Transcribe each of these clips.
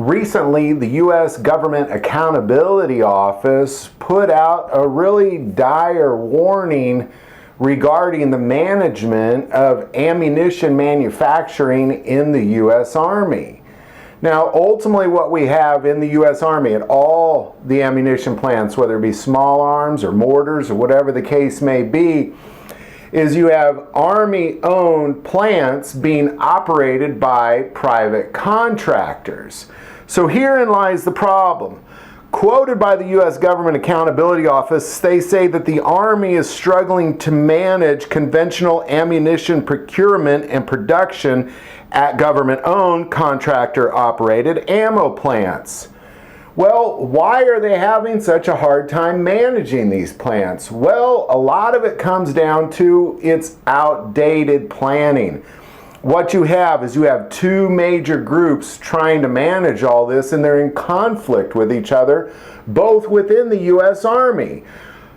recently, the U.S. Government Accountability Office put out a really dire warning regarding the management of ammunition manufacturing in the U.S. Army. Now, ultimately what we have in the U.S. Army at all the ammunition plants, whether it be small arms or mortars or whatever the case may be, is you have Army-owned plants being operated by private contractors. So herein lies the problem. Quoted by the U.S. Government Accountability Office, they say that the Army is struggling to manage conventional ammunition procurement and production at government-owned, contractor-operated ammo plants. Well, why are they having such a hard time managing these plants? Well, a lot of it comes down to its outdated planning. What you have is you have two major groups trying to manage all this, and they're in conflict with each other, both within the U.S. Army.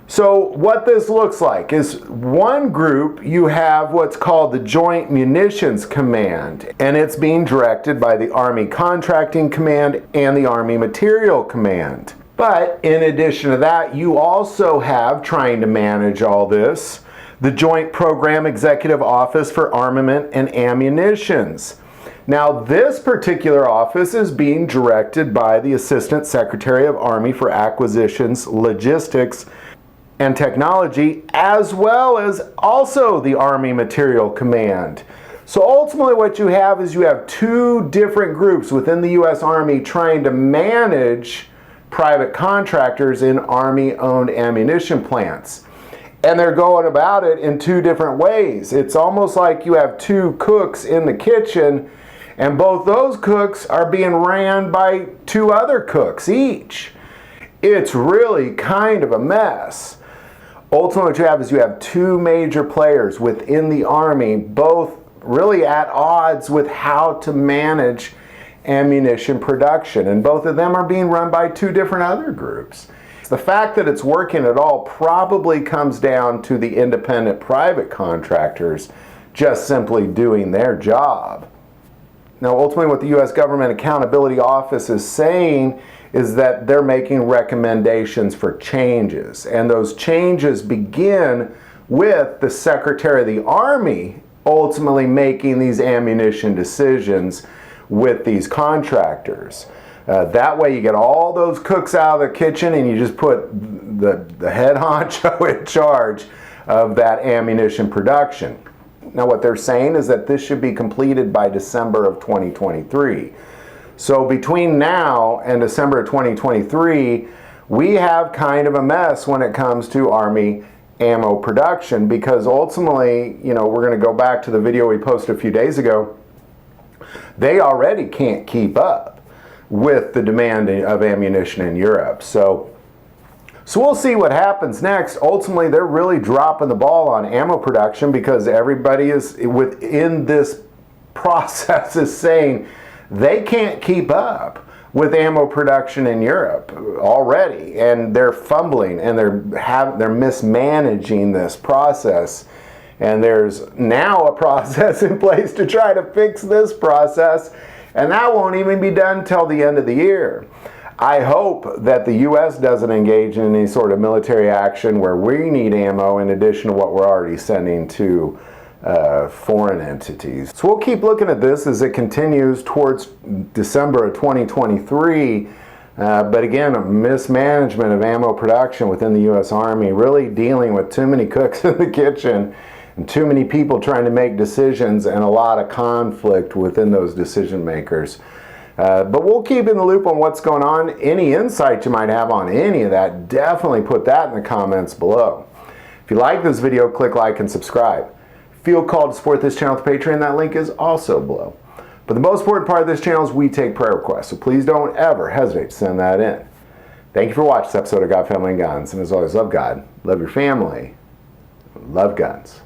So what this looks like is one group, you have what's called the Joint Munitions Command, and it's being directed by the Army Contracting Command and the Army Materiel Command. But in addition to that, you also have, trying to manage all this, the Joint Program Executive Office for Armament and Ammunitions. Now, this particular office is being directed by the Assistant Secretary of Army for Acquisitions, Logistics, and Technology, as well as also the Army Materiel Command. So ultimately what you have is you have two different groups within the U.S. Army trying to manage private contractors in Army-owned ammunition plants. And they're going about it in two different ways. It's almost like you have two cooks in the kitchen, and both those cooks are being ran by two other cooks each. It's really kind of a mess. Ultimately what you have is you have two major players within the Army, both really at odds with how to manage ammunition production, and both of them are being run by two different other groups. The fact that it's working at all probably comes down to the independent private contractors just simply doing their job. Now, ultimately what the U.S. Government Accountability Office is saying is that they're making recommendations for changes, and those changes begin with the Secretary of the Army ultimately making these ammunition decisions with these contractors. That way you get all those cooks out of the kitchen and you just put the head honcho in charge of that ammunition production. Now what they're saying is that this should be completed by December of 2023. So between now and December of 2023, we have kind of a mess when it comes to Army ammo production, because ultimately, you know, we're going to go back to the video we posted a few days ago. They already can't keep up with the demand of ammunition in Europe. So we'll see what happens next. Ultimately, they're really dropping the ball on ammo production because everybody is within this process is saying they can't keep up with ammo production in Europe already, and they're fumbling and they're mismanaging this process. And there's now a process in place to try to fix this process, and that won't even be done till the end of the year. I hope that the U.S. doesn't engage in any sort of military action where we need ammo in addition to what we're already sending to foreign entities. So we'll keep looking at this as it continues towards December of 2023. But again, a mismanagement of ammo production within the U.S. Army, really dealing with too many cooks in the kitchen and too many people trying to make decisions, and a lot of conflict within those decision makers. But we'll keep in the loop on what's going on. Any insight you might have on any of that, definitely put that in the comments below. If you like this video, click like and subscribe. Feel called to support this channel with Patreon. That link is also below. But the most important part of this channel is we take prayer requests, so please don't ever hesitate to send that in. Thank you for watching this episode of God, Family, and Guns. And as always, love God, love your family, love guns.